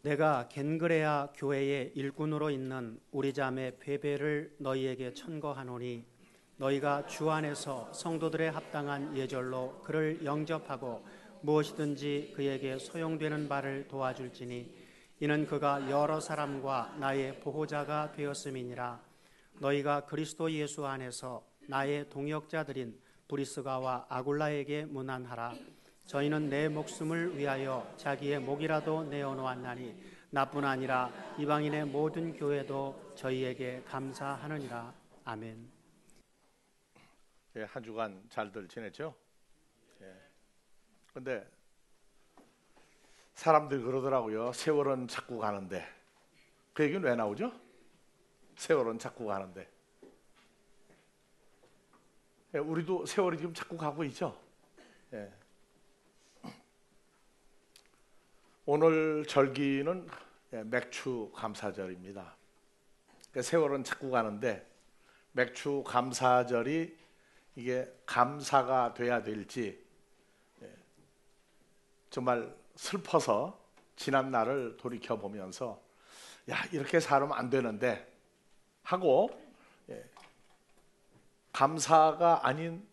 내가 겐그레아 교회의 일꾼으로 있는 우리 자매 베베를 너희에게 천거하노니 너희가 주 안에서 성도들의 합당한 예절로 그를 영접하고 무엇이든지 그에게 소용되는 바를 도와줄지니 이는 그가 여러 사람과 나의 보호자가 되었음이니라. 너희가 그리스도 예수 안에서 나의 동역자들인 브리스가와 아굴라에게 문안하라. 저희는 내 목숨을 위하여 자기의 목이라도 내어놓았나니 나뿐 아니라 이방인의 모든 교회도 저희에게 감사하느니라. 아멘. 예, 한 주간 잘들 지냈죠? 예. 근데 사람들이 그러더라고요. 세월은 자꾸 가는데. 그 얘기는 왜 나오죠? 세월은 자꾸 가는데. 예, 우리도 세월이 지금 자꾸 가고 있죠? 예. 오늘 절기는 맥주 감사절입니다. 세월은 자꾸 가는데 맥주 감사절이 이게 감사가 돼야 될지 정말 슬퍼서 지난 날을 돌이켜 보면서 야, 이렇게 살면 안 되는데 하고 감사가 아닌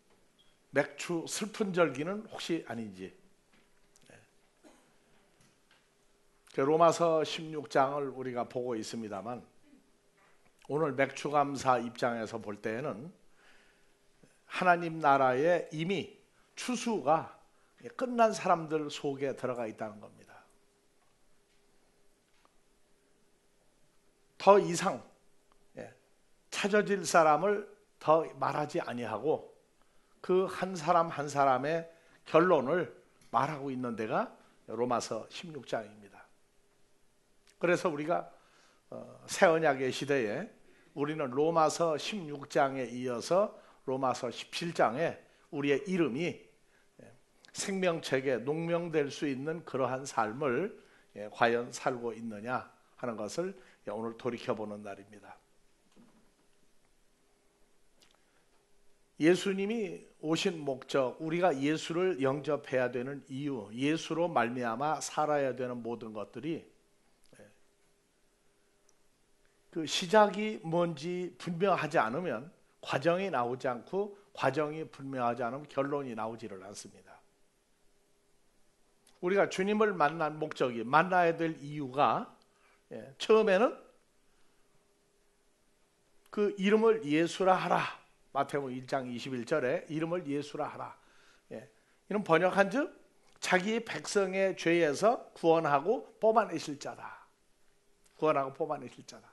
맥주 슬픈 절기는 혹시 아닌지. 로마서 16장을 우리가 보고 있습니다만 오늘 맥주 감사 입장에서 볼 때에는 하나님 나라에 이미 추수가 끝난 사람들 속에 들어가 있다는 겁니다. 더 이상 찾아질 사람을 더 말하지 아니하고 그 한 사람 한 사람의 결론을 말하고 있는 데가 로마서 16장입니다. 그래서 우리가 새 언약의 시대에 우리는 로마서 16장에 이어서 로마서 17장에 우리의 이름이 생명책에 농명될 수 있는 그러한 삶을 과연 살고 있느냐 하는 것을 오늘 돌이켜보는 날입니다. 예수님이 오신 목적, 우리가 예수를 영접해야 되는 이유, 예수로 말미암아 살아야 되는 모든 것들이 그 시작이 뭔지 분명하지 않으면 과정이 나오지 않고 과정이 분명하지 않으면 결론이 나오지를 않습니다. 우리가 주님을 만난 목적이, 만나야 될 이유가 처음에는 그 이름을 예수라 하라. 마태복음 1장 21절에 이름을 예수라 하라. 이는 번역한 즉 자기 백성의 죄에서 구원하고 뽑아내실 자다. 구원하고 뽑아내실 자다.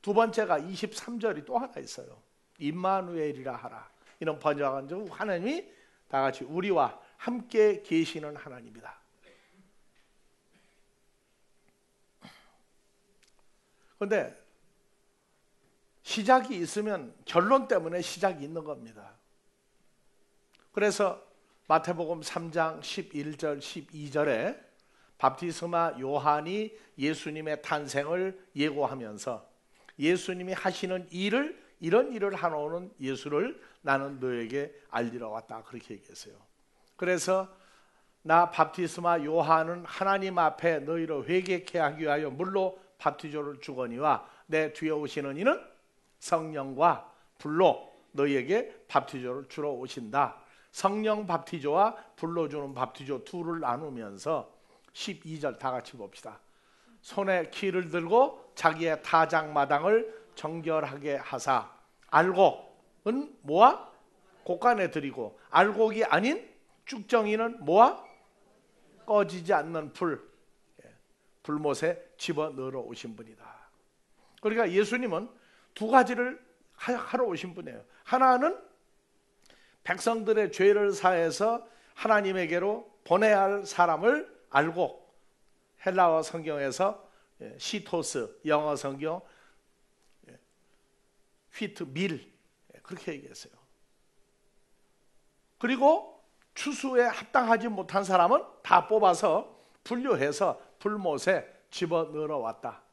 두 번째가 23절이 또 하나 있어요. 임마누엘이라 하라. 이런 번역한 즉 하나님이 다 같이 우리와 함께 계시는 하나님이다. 그런데 시작이 있으면 결론 때문에 시작이 있는 겁니다. 그래서 마태복음 3장 11절 12절에 밥티스마 요한이 예수님의 탄생을 예고하면서 예수님이 하시는 일을, 이런 일을 하노는 예수를 나는 너에게 알리러 왔다, 그렇게 얘기했어요. 그래서 나 밥티스마 요한은 하나님 앞에 너희를 회개케 하기 위하여 물로 밥티조를 주거니와 내 뒤에 오시는 이는 성령과 불로 너희에게 밥티조를 주러 오신다. 성령 밥티조와 불로 주는 밥티조 둘을 나누면서 12절 다 같이 봅시다. 손에 키를 들고 자기의 타작마당을 정결하게 하사 알곡은 뭐와? 곡간에 드리고 알곡이 아닌 쭉정이는 뭐와? 꺼지지 않는 불못에 집어넣으러 오신 분이다. 그러니까 예수님은 두 가지를 하러 오신 분이에요. 하나는 백성들의 죄를 사해서 하나님에게로 보내야 할 사람을 알고, 헬라어 성경에서 시토스, 영어 성경 휘트 밀 그렇게 얘기했어요. 그리고 추수에 합당하지 못한 사람은 다 뽑아서 분류해서 불못에 집어넣어 왔다.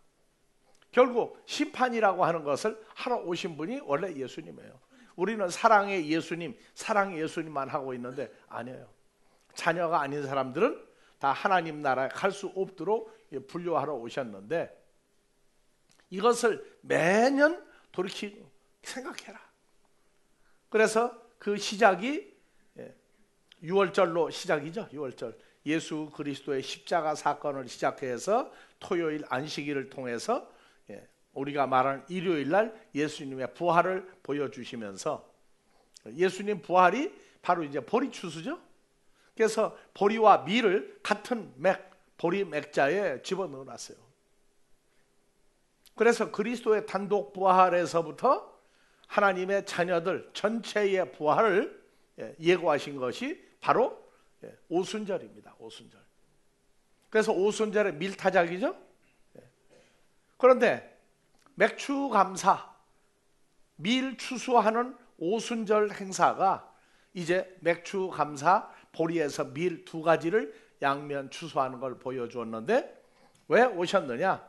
결국 심판이라고 하는 것을 하러 오신 분이 원래 예수님이에요. 우리는 사랑의 예수님, 사랑 예수님만 하고 있는데 아니에요. 자녀가 아닌 사람들은 다 하나님 나라에 갈 수 없도록 분류하러 오셨는데, 이것을 매년 돌이키고 생각해라. 그래서 그 시작이 6월절로 시작이죠. 6월절. 예수 그리스도의 십자가 사건을 시작해서 토요일 안식일을 통해서 우리가 말하는 일요일 날 예수님의 부활을 보여주시면서, 예수님 부활이 바로 이제 보리 추수죠. 그래서 보리와 밀을 같은 보리 맥자에 집어넣어 놨어요. 그래서 그리스도의 단독 부활에서부터 하나님의 자녀들 전체의 부활을 예고하신 것이 바로 오순절입니다. 오순절. 그래서 오순절의 밀타작이죠. 그런데 맥추 감사, 밀 추수하는 오순절 행사가 이제 맥추 감사, 보리에서 밀 두 가지를 양면 추수하는 걸 보여주었는데, 왜 오셨느냐?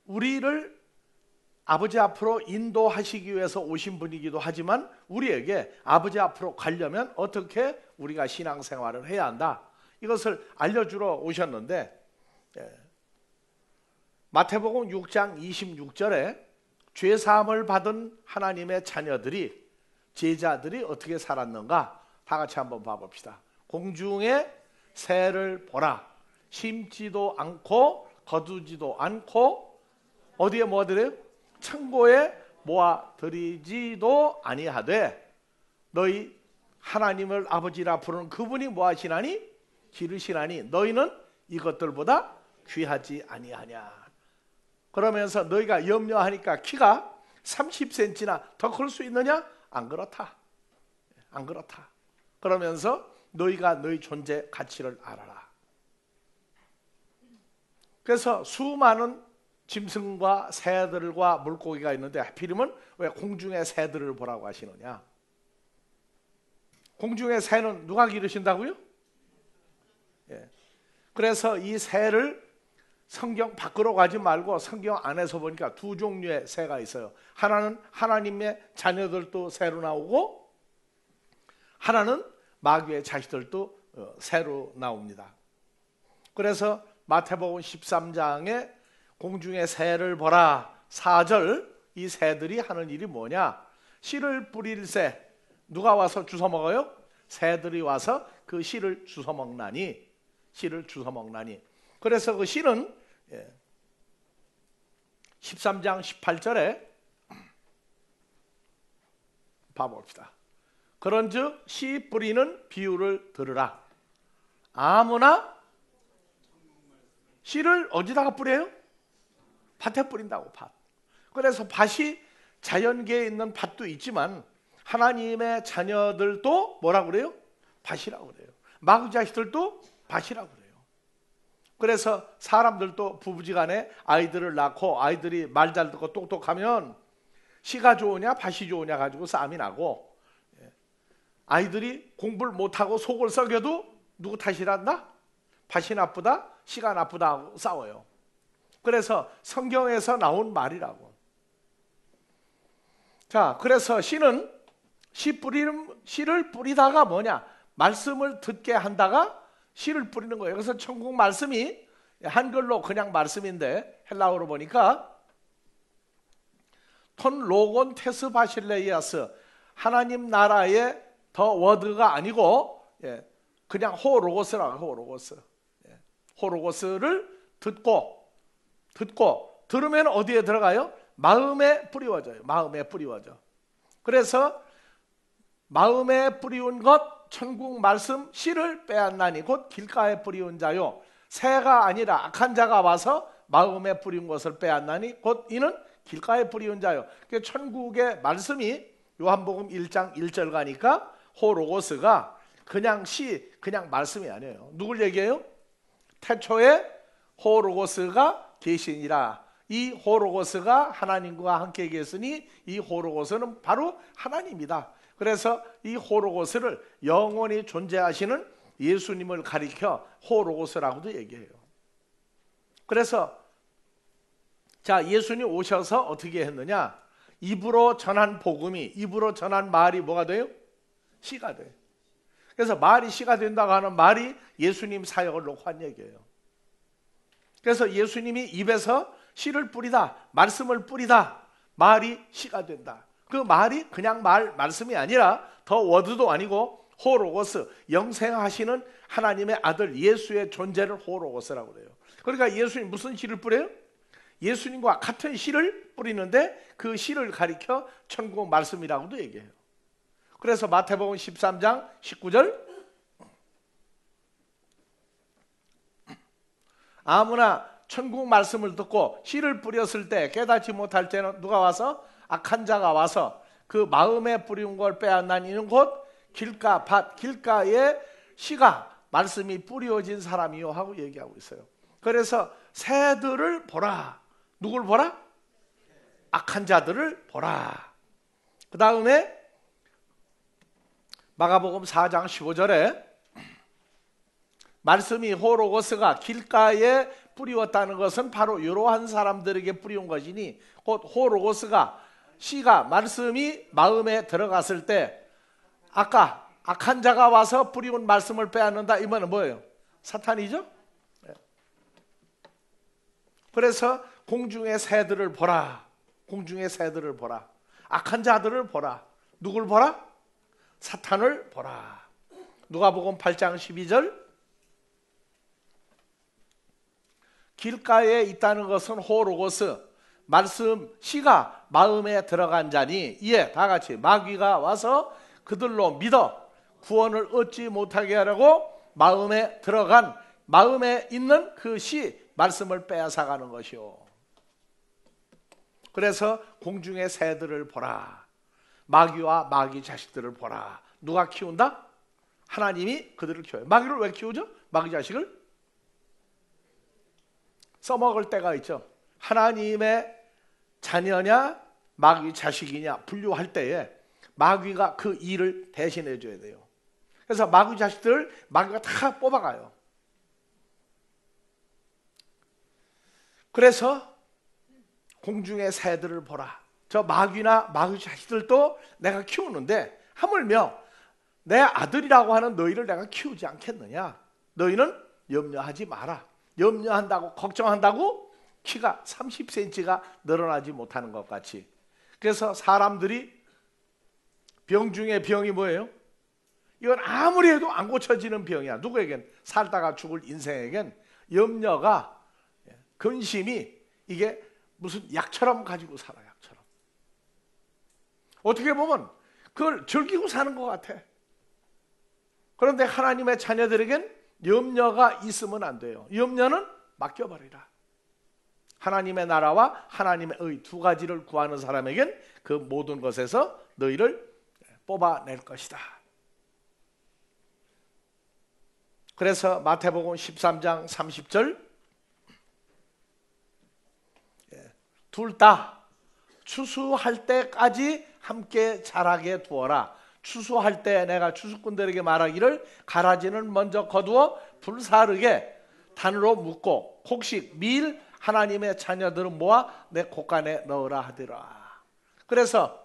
우리를 아버지 앞으로 인도하시기 위해서 오신 분이기도 하지만, 우리에게 아버지 앞으로 가려면 어떻게 우리가 신앙생활을 해야 한다, 이것을 알려주러 오셨는데, 마태복음 6장 26절에 죄사함을 받은 하나님의 자녀들이, 제자들이 어떻게 살았는가 다 같이 한번 봐봅시다. 공중의 새를 보라. 심지도 않고 거두지도 않고 어디에 모아드려요? 창고에 모아드리지도 아니하되 너희 하나님을 아버지라 부르는 그분이 뭐하시나니? 기르시나니 너희는 이것들보다 귀하지 아니하냐. 그러면서 너희가 염려하니까 키가 30cm나 더 클 수 있느냐? 안 그렇다. 안 그렇다. 그러면서 너희가 너희 존재 가치를 알아라. 그래서 수많은 짐승과 새들과 물고기가 있는데 하필이면 왜 공중의 새들을 보라고 하시느냐? 공중의 새는 누가 기르신다고요? 그래서 이 새를 성경 밖으로 가지 말고 성경 안에서 보니까 두 종류의 새가 있어요. 하나는 하나님의 자녀들도 새로 나오고, 하나는 마귀의 자식들도 새로 나옵니다. 그래서 마태복음 13장에 공중의 새를 보라 4절, 이 새들이 하는 일이 뭐냐? 씨를 뿌릴 새, 누가 와서 주워 먹어요? 새들이 와서 그 씨를 주워 먹나니, 씨를 주워 먹나니. 그래서 그 씨는 13장 18절에 봐봅시다. 그런즉 씨 뿌리는 비유를 들으라. 아무나 씨를 어디다가 뿌려요? 밭에 뿌린다고, 밭. 그래서 밭이 자연계에 있는 밭도 있지만 하나님의 자녀들도 뭐라고 그래요? 밭이라고 그래요. 마귀 자식들도 밭이라고 그래요. 그래서 사람들도 부부지간에 아이들을 낳고 아이들이 말 잘 듣고 똑똑하면 씨가 좋으냐 밭이 좋으냐 가지고 싸움이 나고, 아이들이 공부를 못하고 속을 썩여도 누구 탓이란다? 밭이 나쁘다, 씨가 나쁘다 하고 싸워요. 그래서 성경에서 나온 말이라고. 자, 그래서 씨는 씨를 뿌리다가 뭐냐? 말씀을 듣게 한다가 씨를 뿌리는 거예요. 그래서 천국 말씀이 한글로 그냥 말씀인데 헬라어로 보니까 톤 로곤 테스 바실레이아스, 하나님 나라의 더 워드가 아니고 그냥 호로고스라고, 호로고스. 호로고스를 듣고 들으면 어디에 들어가요? 마음에 뿌리워져요. 마음에 뿌리워져. 그래서 마음에 뿌리운 것, 천국 말씀, 씨를 빼앗나니 곧 길가에 뿌리운 자요. 새가 아니라 악한 자가 와서 마음에 뿌린 것을 빼앗나니 곧 이는 길가에 뿌리운 자요. 그러니까 천국의 말씀이 요한복음 1장 1절 가니까 호로고스가 그냥 씨, 그냥 말씀이 아니에요. 누굴 얘기해요? 태초에 호로고스가 계시니라. 이 호로고스가 하나님과 함께 계시니 이 호로고스는 바로 하나님이다. 그래서 이 호로고스를 영원히 존재하시는 예수님을 가리켜 호로고스라고도 얘기해요. 그래서 자, 예수님 오셔서 어떻게 했느냐? 입으로 전한 복음이, 입으로 전한 말이 뭐가 돼요? 씨가 돼요. 그래서 말이 씨가 된다고 하는 말이 예수님 사역을 놓고 한 얘기예요. 그래서 예수님이 입에서 씨를 뿌리다, 말씀을 뿌리다, 말이 씨가 된다. 그 말이 그냥 말씀이 아니라 더 워드도 아니고 호로고스, 영생하시는 하나님의 아들 예수의 존재를 호로고스라고 그래요. 그러니까 예수님 무슨 씨를 뿌려요? 예수님과 같은 씨를 뿌리는데 그 씨를 가리켜 천국 말씀이라고도 얘기해요. 그래서 마태복음 13장 19절, 아무나 천국 말씀을 듣고 씨를 뿌렸을 때 깨닫지 못할 때는 누가 와서? 악한 자가 와서 그 마음에 뿌린 걸 빼앗나니는 곧 길가 밭 길가에 씨가 말씀이 뿌려진 사람이요 하고 얘기하고 있어요. 그래서 새들을 보라. 누굴 보라? 악한 자들을 보라. 그 다음에 마가복음 4장 15절에 말씀이 호로고스가 길가에 뿌리웠다는 것은 바로 이러한 사람들에게 뿌리운 것이니 곧 호로고스가 씨가 말씀이 마음에 들어갔을 때 아까 악한 자가 와서 뿌리운 말씀을 빼앗는다. 이 말은 뭐예요? 사탄이죠? 그래서 공중의 새들을 보라. 공중의 새들을 보라. 악한 자들을 보라. 누굴 보라? 사탄을 보라. 누가복음 8장 12절, 길가에 있다는 것은 호로고스, 말씀 씨가 마음에 들어간 자니 이에 다 같이 마귀가 와서 그들로 믿어 구원을 얻지 못하게 하려고 마음에 들어간, 마음에 있는 그 씨 말씀을 빼앗아가는 것이요. 그래서 공중의 새들을 보라. 마귀와 마귀 자식들을 보라. 누가 키운다? 하나님이 그들을 키워요. 마귀를 왜 키우죠? 마귀 자식을 써먹을 때가 있죠. 하나님의 자녀냐 마귀 자식이냐 분류할 때에 마귀가 그 일을 대신해 줘야 돼요. 그래서 마귀 자식들을 마귀가 다 뽑아가요. 그래서 공중의 새들을 보라. 저 마귀나 마귀 자식들도 내가 키우는데 하물며 내 아들이라고 하는 너희를 내가 키우지 않겠느냐. 너희는 염려하지 마라. 염려한다고 걱정한다고 키가 30cm가 늘어나지 못하는 것 같이. 그래서 사람들이 병 중에 병이 뭐예요? 이건 아무리 해도 안 고쳐지는 병이야. 누구에겐 살다가 죽을 인생에겐 염려가, 근심이 이게 무슨 약처럼 가지고 살아. 약처럼. 어떻게 보면 그걸 즐기고 사는 것 같아. 그런데 하나님의 자녀들에겐 염려가 있으면 안 돼요. 염려는 맡겨버리라. 하나님의 나라와 하나님의 의 두 가지를 구하는 사람에겐 그 모든 것에서 너희를 뽑아낼 것이다. 그래서 마태복음 13장 30절, 둘 다 추수할 때까지 함께 자라게 두어라. 추수할 때 내가 추수꾼들에게 말하기를 가라지는 먼저 거두어 불사르게 단으로 묶고 곡식 밀 하나님의 자녀들은 모아 내 곡간에 넣으라 하더라. 그래서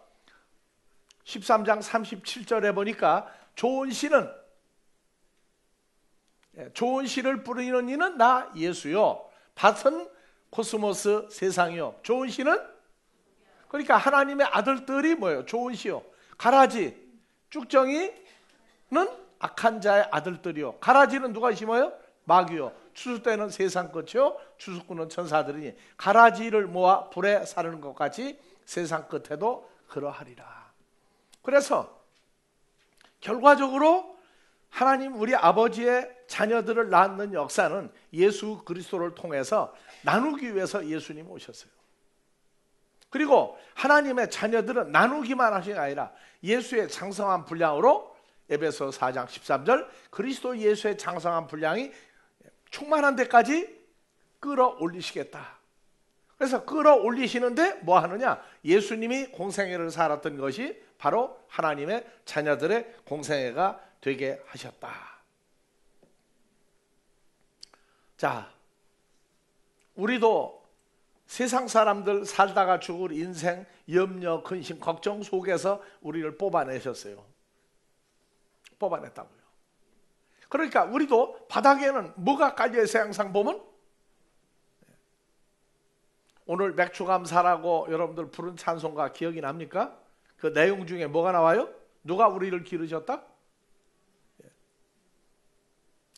13장 37절에 보니까 좋은 씨를 뿌리는 이는 나 예수요, 밭은 코스모스 세상이요. 좋은 씨는, 그러니까 하나님의 아들들이 뭐예요? 좋은 씨요. 가라지 쭉정이는 악한 자의 아들들이요. 가라지는 누가 심어요? 마귀요. 추수 때는 세상 끝이요, 추수꾼은 천사들이니 가라지를 모아 불에 사르는 것 같이 세상 끝에도 그러하리라. 그래서 결과적으로 하나님 우리 아버지의 자녀들을 낳는 역사는 예수 그리스도를 통해서 나누기 위해서 예수님 오셨어요. 그리고 하나님의 자녀들은 나누기만 하신 게 아니라 예수의 장성한 분량으로 에베소 4장 13절 그리스도 예수의 장성한 분량이 충만한 데까지 끌어올리시겠다. 그래서 끌어올리시는데 뭐 하느냐? 예수님이 공생애를 살았던 것이 바로 하나님의 자녀들의 공생애가 되게 하셨다. 자, 우리도 세상 사람들 살다가 죽을 인생, 염려, 근심, 걱정 속에서 우리를 뽑아내셨어요. 뽑아냈다고요. 그러니까 우리도 바닥에는 뭐가 깔려있어요? 항상 보면 오늘 맥주 감사라고 여러분들 부른 찬송가 기억이 납니까? 그 내용 중에 뭐가 나와요? 누가 우리를 기르셨다?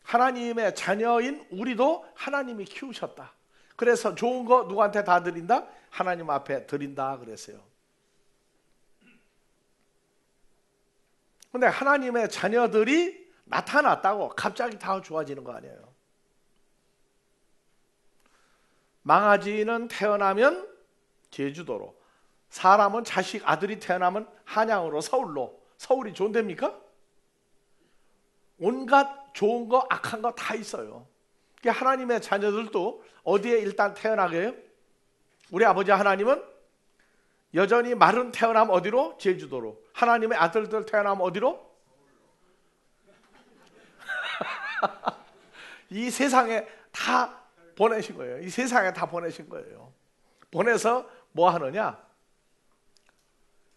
하나님의 자녀인 우리도 하나님이 키우셨다. 그래서 좋은 거 누구한테 다 드린다? 하나님 앞에 드린다 그랬어요. 근데 하나님의 자녀들이 나타났다고 갑자기 다 좋아지는 거 아니에요. 망아지는 태어나면 제주도로, 사람은 자식 아들이 태어나면 한양으로, 서울로. 서울이 좋은데입니까? 온갖 좋은 거 악한 거 다 있어요. 하나님의 자녀들도 어디에 일단 태어나게 해요? 우리 아버지 하나님은 여전히 말은 태어나면 어디로? 제주도로. 하나님의 아들들 태어나면 어디로? 이 세상에 다 보내신 거예요. 이 세상에 다 보내신 거예요. 보내서 뭐 하느냐?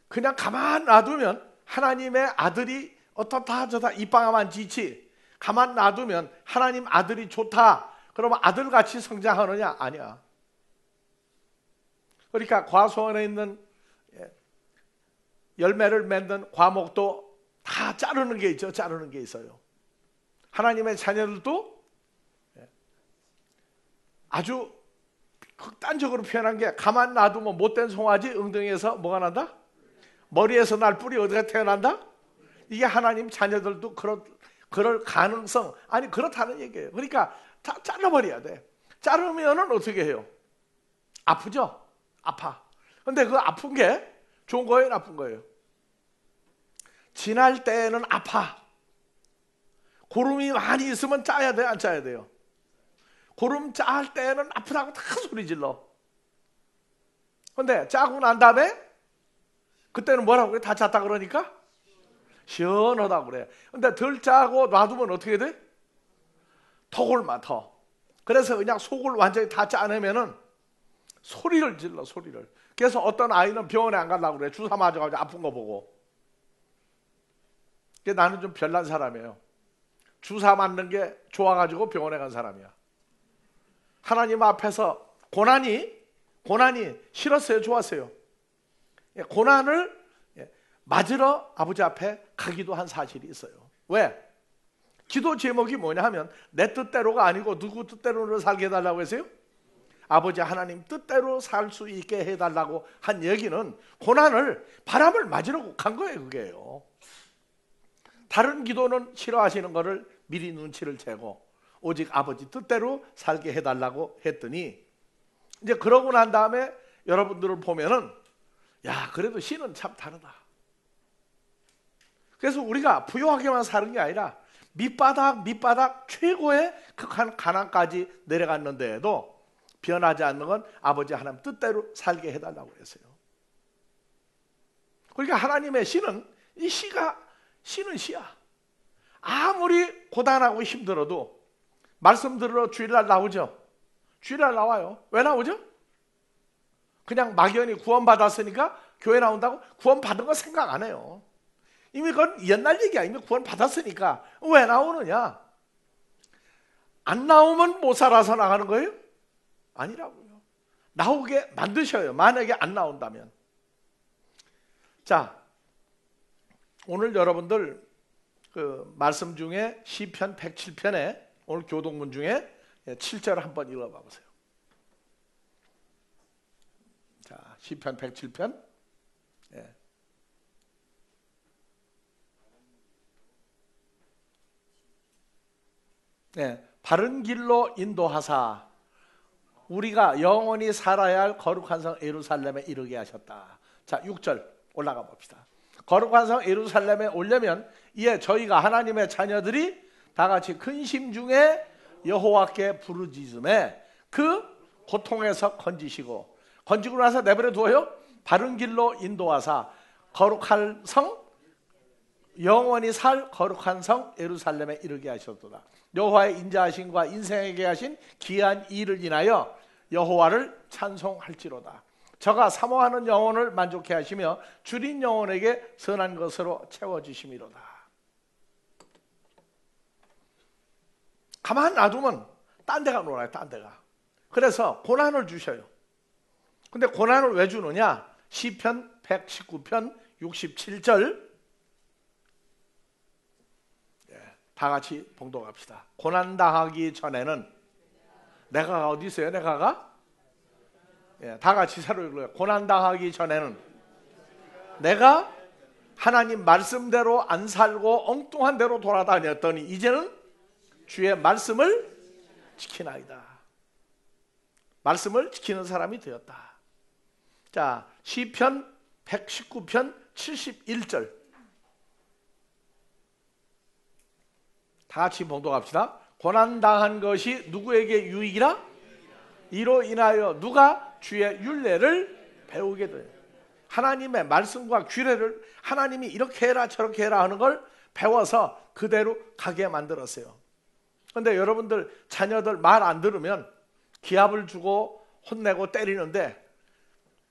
그냥 가만 놔두면 하나님의 아들이 어떻다 저다 입방아만 지치. 가만 놔두면 하나님 아들이 좋다. 그러면 아들같이 성장하느냐? 아니야. 그러니까 과수원에 있는 열매를 맺는 과목도 다 자르는 게 있죠. 자르는 게 있어요. 하나님의 자녀들도 아주 극단적으로 표현한 게 가만 놔두면 못된 송아지 엉덩이에서 뭐가 난다? 머리에서 날 뿌리 어디가 태어난다? 이게 하나님 자녀들도 그럴 가능성, 아니 그렇다는 얘기예요. 그러니까 다 잘라버려야 돼. 자르면은 어떻게 해요? 아프죠? 아파. 근데 그 아픈 게 좋은 거예요? 나쁜 거예요? 지날 때는 아파. 고름이 많이 있으면 짜야 돼요? 안 짜야 돼요? 고름 짤 때는 아프다고 다 소리 질러. 근데 짜고 난 다음에 그때는 뭐라고 그래? 다 짰다 그러니까? 시원하다고 그래. 근데 덜 짜고 놔두면 어떻게 돼? 더 골마 더. 그래서 그냥 속을 완전히 다 짜내면은 소리를 질러, 소리를. 그래서 어떤 아이는 병원에 안 가려고 그래. 주사 맞아가지고 아픈 거 보고. 나는 좀 별난 사람이에요. 주사 맞는 게 좋아가지고 병원에 간 사람이야. 하나님 앞에서 고난이 싫었어요? 좋았어요? 고난을 맞으러 아버지 앞에 가기도 한 사실이 있어요. 왜? 기도 제목이 뭐냐 하면 내 뜻대로가 아니고 누구 뜻대로 살게 해달라고 했어요? 아버지 하나님 뜻대로 살 수 있게 해달라고 한 얘기는 고난을 바람을 맞으러 간 거예요. 그게요. 다른 기도는 싫어하시는 거를 미리 눈치를 채고 오직 아버지 뜻대로 살게 해달라고 했더니 이제 그러고 난 다음에 여러분들을 보면은 야 그래도 신은 참 다르다. 그래서 우리가 부유하게만 사는 게 아니라 밑바닥 최고의 극한 가난까지 내려갔는데도 변하지 않는 건 아버지 하나님 뜻대로 살게 해달라고 했어요. 그러니까 하나님의 신은 신은 시야. 아무리 고단하고 힘들어도 말씀 들으러 주일날 나오죠? 주일날 나와요. 왜 나오죠? 그냥 막연히 구원받았으니까 교회 나온다고? 구원받은 거 생각 안 해요. 이미 그건 옛날 얘기야. 이미 구원받았으니까 왜 나오느냐? 안 나오면 못 살아서 나가는 거예요? 아니라고요. 나오게 만드셔요. 만약에 안 나온다면. 자, 오늘 여러분들 그 말씀 중에 시편 107편에 오늘 교동문 중에 7절 한번 읽어봐 보세요. 자, 시편 107편. 바른 길로 인도하사 우리가 영원히 살아야 할 거룩한 성 예루살렘에 이르게 하셨다. 자, 6절 올라가 봅시다. 거룩한 성 예루살렘에 오려면 이에 저희가 하나님의 자녀들이 다 같이 근심 중에 여호와께 부르짖음에 그 고통에서 건지고 나서 내버려 두어요. 바른 길로 인도하사 거룩할 성 영원히 살 거룩한 성 예루살렘에 이르게 하셨도다. 여호와의 인자하심과 인생에게 하신 귀한 일을 인하여 여호와를 찬송할지로다. 저가 사모하는 영혼을 만족해 하시며 줄인 영혼에게 선한 것으로 채워주심이로다. 가만 놔두면 딴 데가 놀아요. 딴 데가. 그래서 고난을 주셔요. 근데 고난을 왜 주느냐? 시편 119편 67절 다 같이 봉독합시다. 고난당하기 전에는 내가 어디 있어요? 내가가? 다 같이 새로 읽어요. 고난당하기 전에는 내가 하나님 말씀대로 안 살고 엉뚱한 대로 돌아다녔더니 이제는 주의 말씀을 지키나이다. 말씀을 지키는 사람이 되었다. 자, 시편 119편 71절 다 같이 봉독합시다. 고난당한 것이 누구에게 유익이라? 이로 인하여 누가 주의 율례를 배우게 돼요. 하나님의 말씀과 규례를 하나님이 이렇게 해라 저렇게 해라 하는 걸 배워서 그대로 가게 만들었어요. 그런데 여러분들 자녀들 말 안 들으면 기합을 주고 혼내고 때리는데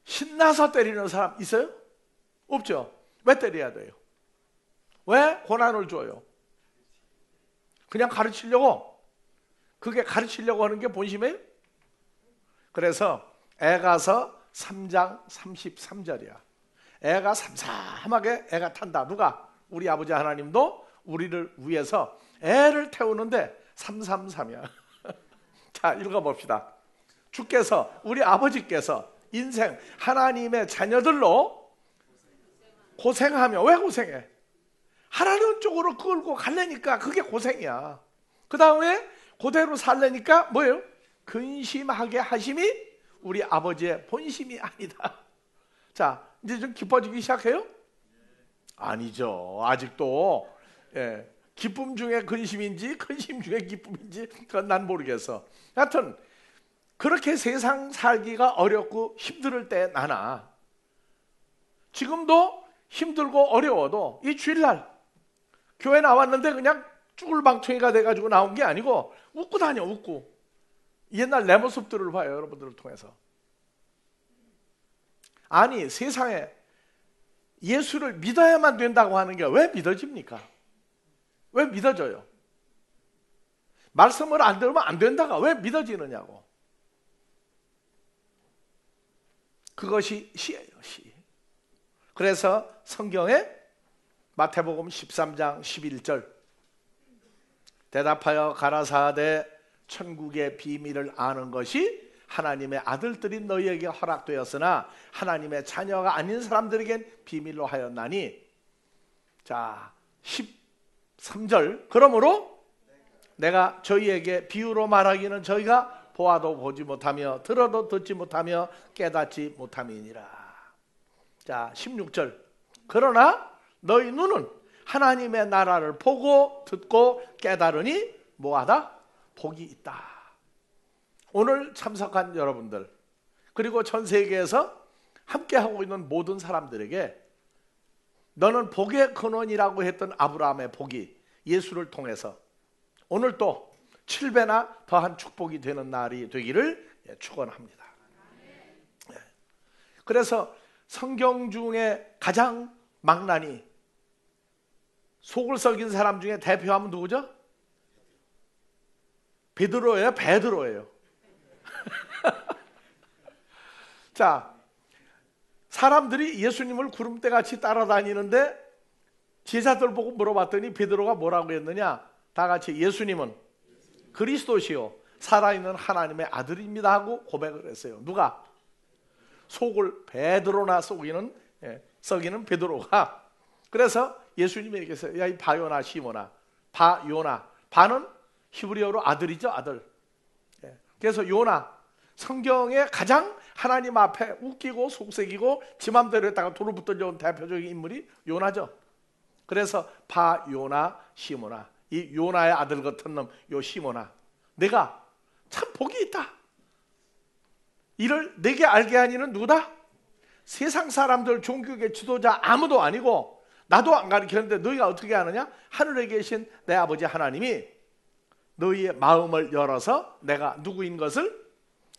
신나서 때리는 사람 있어요? 없죠. 왜 때려야 돼요? 왜 고난을 줘요? 그냥 가르치려고. 그게 가르치려고 하는 게 본심이에요? 그래서 애가서 3장 33절이야. 애가 삼삼하게 애가 탄다. 누가? 우리 아버지 하나님도 우리를 위해서 애를 태우는데 333이야. 자, 읽어봅시다. 주께서, 우리 아버지께서 인생 하나님의 자녀들로 고생하며, 왜 고생해? 하나님 쪽으로 끌고 가려니까 그게 고생이야. 그 다음에 그대로 살려니까 뭐예요? 근심하게 하심이 우리 아버지의 본심이 아니다. 자, 이제 좀 기뻐지기 시작해요? 아니죠. 아직도 기쁨 중에 근심인지 근심 중에 기쁨인지 그건 난 모르겠어. 하여튼 그렇게 세상 살기가 어렵고 힘들 때 나나 지금도 힘들고 어려워도 이 주일날 교회 나왔는데 그냥 쭈글방통이가 돼가지고 나온 게 아니고 웃고 다녀. 웃고. 옛날 내 모습들을 봐요. 여러분들을 통해서. 아니, 세상에 예수를 믿어야만 된다고 하는 게 왜 믿어집니까? 왜 믿어져요? 말씀을 안 들으면 안 된다가 왜 믿어지느냐고. 그것이 시예요. 시. 그래서 성경에 마태복음 13장 11절 대답하여 가라사대 천국의 비밀을 아는 것이 하나님의 아들들인 너희에게 허락되었으나 하나님의 자녀가 아닌 사람들에겐 비밀로 하였나니. 자, 13절 그러므로 내가 저희에게 비유로 말하기는 저희가 보아도 보지 못하며 들어도 듣지 못하며 깨닫지 못함이니라. 자, 16절 그러나 너희 눈은 하나님의 나라를 보고 듣고 깨달으니 뭐하다? 복이 있다. 오늘 참석한 여러분들 그리고 전 세계에서 함께하고 있는 모든 사람들에게 너는 복의 근원이라고 했던 아브라함의 복이 예수를 통해서 오늘 또 7배나 더한 축복이 되는 날이 되기를 축원합니다. 그래서 성경 중에 가장 망나니 속을 썩인 사람 중에 대표하면 누구죠? 베드로예요? 베드로예요. 자, 사람들이 예수님을 구름대같이 따라다니는데 제자들 보고 물어봤더니 베드로가 뭐라고 했느냐? 다 같이 예수님은 그리스도시요 살아있는 하나님의 아들입니다 하고 고백을 했어요. 누가? 속을 베드로나 썩이는 베드로가. 그래서 예수님이 얘기했어요. 야, 이 바요나 시모나. 바요나. 바는 히브리어로 아들이죠. 아들. 그래서 요나. 성경에 가장 하나님 앞에 웃기고 속색이고 지 맘대로 했다가 돌을 붙들려온 대표적인 인물이 요나죠. 그래서 바요나 시모나. 이 요나의 아들 같은 놈 요 시모나. 내가 참 복이 있다. 이를 내게 알게 하니는 누구다? 세상 사람들 종교계 지도자 아무도 아니고 나도 안 가르쳤는데 너희가 어떻게 아느냐? 하늘에 계신 내 아버지 하나님이 너희의 마음을 열어서 내가 누구인 것을.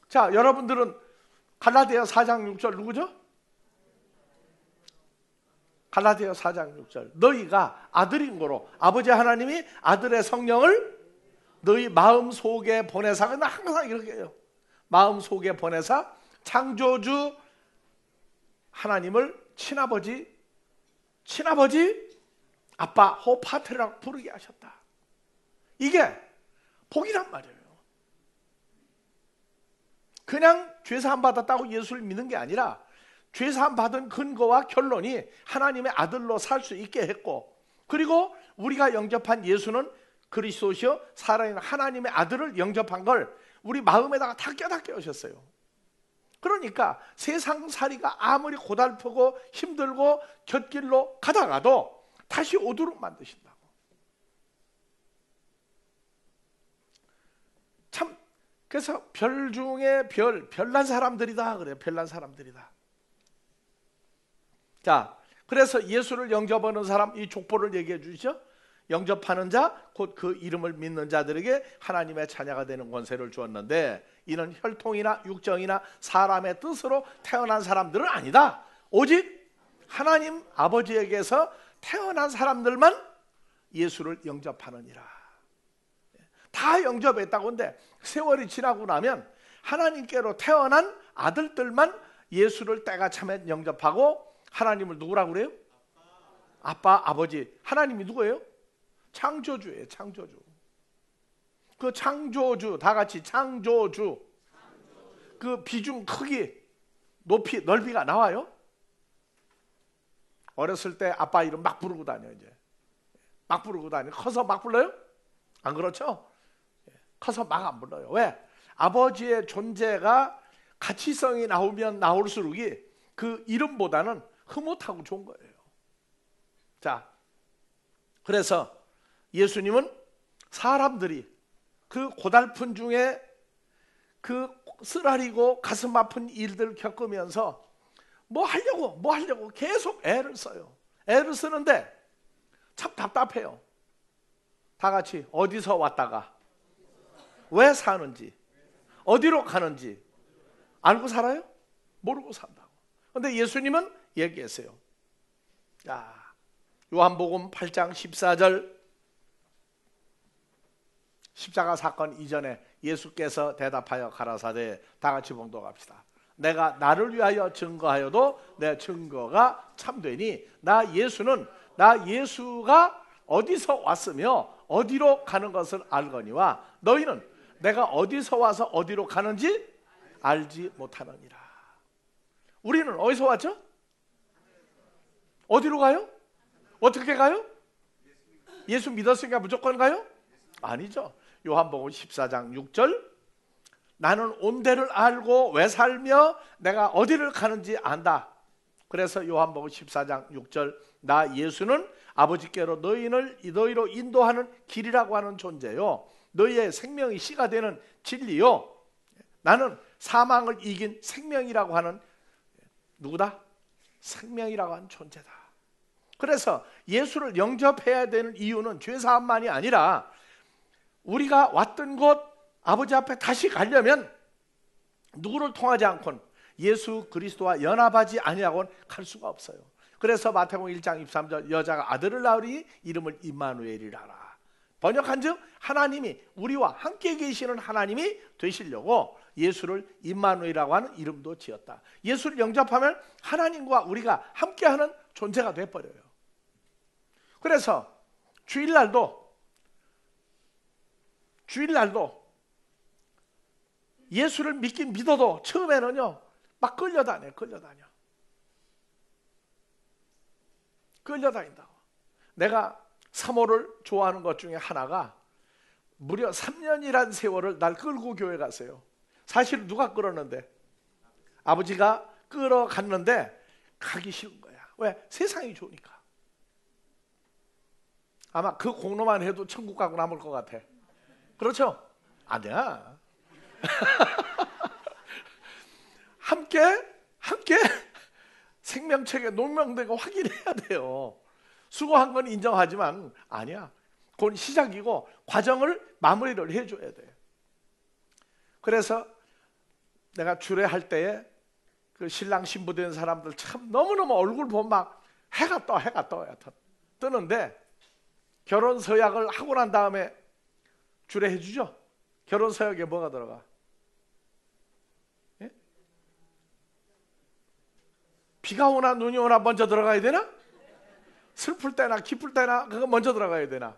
자, 여러분들은 갈라디아 4장 6절 누구죠? 갈라디아 4장 6절 너희가 아들인 거로 아버지 하나님이 아들의 성령을 너희 마음속에 보내사. 나 항상 이렇게 해요. 마음속에 보내사 창조주 하나님을 친아버지 아빠 호파트라고 부르게 하셨다. 이게 복이란 말이에요. 그냥 죄사함 받았다고 예수를 믿는 게 아니라 죄사함 받은 근거와 결론이 하나님의 아들로 살 수 있게 했고, 그리고 우리가 영접한 예수는 그리스도시요 살아있는 하나님의 아들을 영접한 걸 우리 마음에다가 다 깨닫게 하셨어요. 그러니까 세상살이가 아무리 고달프고 힘들고 곁길로 가다가도 다시 오도록 만드신다고. 참, 그래서 별 중에 별난 사람들이다 그래요. 별난 사람들이다. 자, 그래서 예수를 영접하는 사람, 이 족보를 얘기해 주시죠. 영접하는 자, 곧 그 이름을 믿는 자들에게 하나님의 자녀가 되는 권세를 주었는데, 이는 혈통이나 육정이나 사람의 뜻으로 태어난 사람들은 아니다. 오직 하나님 아버지에게서 태어난 사람들만 예수를 영접하느니라. 다 영접했다고. 근데 세월이 지나고 나면 하나님께로 태어난 아들들만 예수를 때가 차면 영접하고, 하나님을 누구라고 그래요? 아빠, 아버지. 하나님이 누구예요? 창조주예요. 창조주. 그 창조주, 다 같이 창조주. 그 비중, 크기, 높이, 넓이가 나와요? 어렸을 때 아빠 이름 막 부르고 다녀. 이제 막 부르고 다녀. 커서 막 불러요? 안 그렇죠? 커서 막 안 불러요. 왜? 아버지의 존재가 가치성이 나오면 나올수록이 그 이름보다는 흐뭇하고 좋은 거예요. 자, 그래서 예수님은 사람들이 그 고달픈 중에 그 쓰라리고 가슴 아픈 일들 겪으면서 뭐 하려고 계속 애를 써요. 애를 쓰는데 참 답답해요. 다 같이 어디서 왔다가 왜 사는지 어디로 가는지 알고 살아요? 모르고 산다고. 그런데 예수님은 얘기했어요. 자, 요한복음 8장 14절, 십자가 사건 이전에 예수께서 대답하여 가라사대, 다 같이 봉독합시다. 내가 나를 위하여 증거하여도 내 증거가 참되니 나 예수가 어디서 왔으며 어디로 가는 것을 알거니와 너희는 내가 어디서 와서 어디로 가는지 알지 못하느니라. 우리는 어디서 왔죠? 어디로 가요? 어떻게 가요? 예수 믿었으니까 무조건 가요? 아니죠. 요한복음 14장 6절, 나는 온 데를 알고 왜 살며 내가 어디를 가는지 안다. 그래서 요한복음 14장 6절, 나 예수는 아버지께로 너희로 인도하는 길이라고 하는 존재요, 너희의 생명이 씨가 되는 진리요, 나는 사망을 이긴 생명이라고 하는 누구다? 생명이라고 하는 존재다. 그래서 예수를 영접해야 되는 이유는 죄사함만이 아니라 우리가 왔던 곳 아버지 앞에 다시 가려면 누구를 통하지 않고는 예수 그리스도와 연합하지 아니하고는 갈 수가 없어요. 그래서 마태복음 1장 23절, 여자가 아들을 낳으리 이름을 임마누엘이라 하라. 번역한즉 하나님이 우리와 함께 계시는 하나님이 되시려고 예수를 임마누엘이라고 하는 이름도 지었다. 예수를 영접하면 하나님과 우리가 함께하는 존재가 돼버려요. 그래서 주일날도 예수를 믿긴 믿어도 처음에는요 막 끌려다닌다고. 내가 사모를 좋아하는 것 중에 하나가 무려 3년이란 세월을 날 끌고 교회 갔어요. 사실 누가 끌었는데? 아버지가 끌어갔는데 가기 싫은 거야. 왜? 세상이 좋으니까. 아마 그 공로만 해도 천국 가고 남을 것 같아. 그렇죠? 아니야. 함께 생명책에 농명되고 확인해야 돼요. 수고한 건 인정하지만 아니야. 그건 시작이고 과정을 마무리를 해줘야 돼. 그래서 내가 주례할 때에 그 신랑 신부 된 사람들 참 너무너무 얼굴 보면 막 해가 떠 뜨는데 결혼 서약을 하고 난 다음에 주례 해주죠. 결혼 서약에 뭐가 들어가? 예? 비가 오나 눈이 오나 먼저 들어가야 되나? 슬플 때나 기쁠 때나 그거 먼저 들어가야 되나?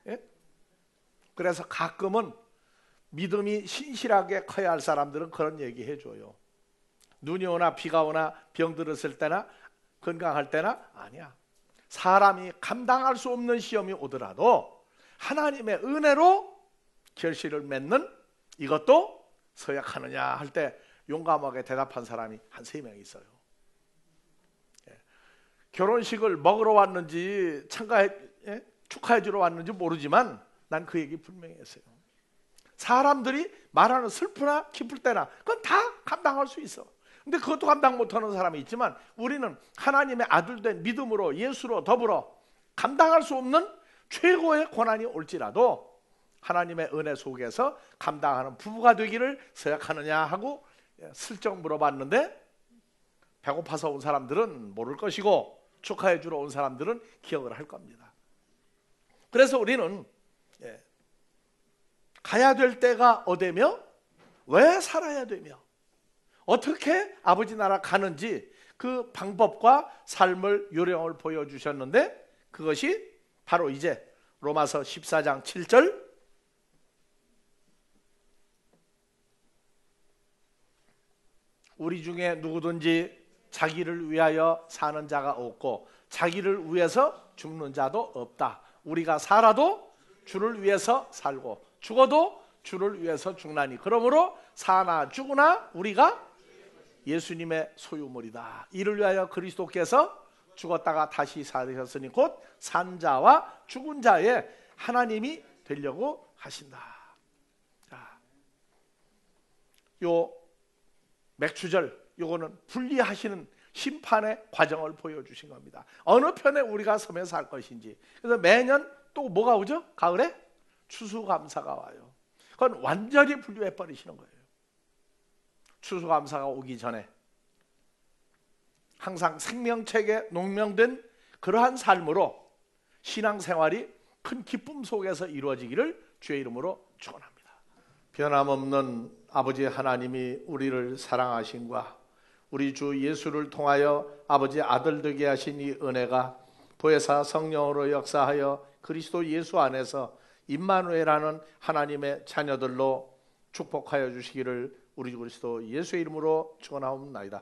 예? 그래서 가끔은 믿음이 신실하게 커야 할 사람들은 그런 얘기 해줘요. 눈이 오나 비가 오나 병 들었을 때나 건강할 때나 아니야. 사람이 감당할 수 없는 시험이 오더라도 하나님의 은혜로 결실을 맺는 이것도 서약하느냐 할 때 용감하게 대답한 사람이 한 3명 있어요. 예. 결혼식을 먹으러 왔는지 축하해 주러 왔는지 모르지만 난 그 얘기 분명히 했어요. 사람들이 말하는 슬프나 기쁠 때나 그건 다 감당할 수 있어. 근데 그것도 감당 못하는 사람이 있지만 우리는 하나님의 아들 된 믿음으로 예수로 더불어 감당할 수 없는 최고의 고난이 올지라도 하나님의 은혜 속에서 감당하는 부부가 되기를 서약하느냐 하고 슬쩍 물어봤는데 배고파서 온 사람들은 모를 것이고 축하해 주러 온 사람들은 기억을 할 겁니다. 그래서 우리는 가야 될 때가 어디며 왜 살아야 되며 어떻게 아버지 나라 가는지 그 방법과 삶을 요령을 보여주셨는데 그것이 바로 이제 로마서 14장 7절 우리 중에 누구든지 자기를 위하여 사는 자가 없고 자기를 위해서 죽는 자도 없다. 우리가 살아도 주를 위해서 살고 죽어도 주를 위해서 죽나니 그러므로 사나 죽으나 우리가 예수님의 소유물이다. 이를 위하여 그리스도께서 죽었다가 다시 살으셨으니 곧 산 자와 죽은 자의 하나님이 되려고 하신다. 자, 요 맥추절 요거는 분리하시는 심판의 과정을 보여주신 겁니다. 어느 편에 우리가 서면 살 것인지. 그래서 매년 또 뭐가 오죠? 가을에 추수감사가 와요. 그건 완전히 분리해 버리시는 거예요. 추수감사가 오기 전에 항상 생명책에 농명된 그러한 삶으로 신앙생활이 큰 기쁨 속에서 이루어지기를 주의 이름으로 축원합니다. 변함없는 아버지 하나님이 우리를 사랑하신과 우리 주 예수를 통하여 아버지 아들 되게 하신 이 은혜가 보혜사 성령으로 역사하여 그리스도 예수 안에서 임마누엘하는 하나님의 자녀들로 축복하여 주시기를 우리 주 그리스도 예수의 이름으로 축원하옵나이다.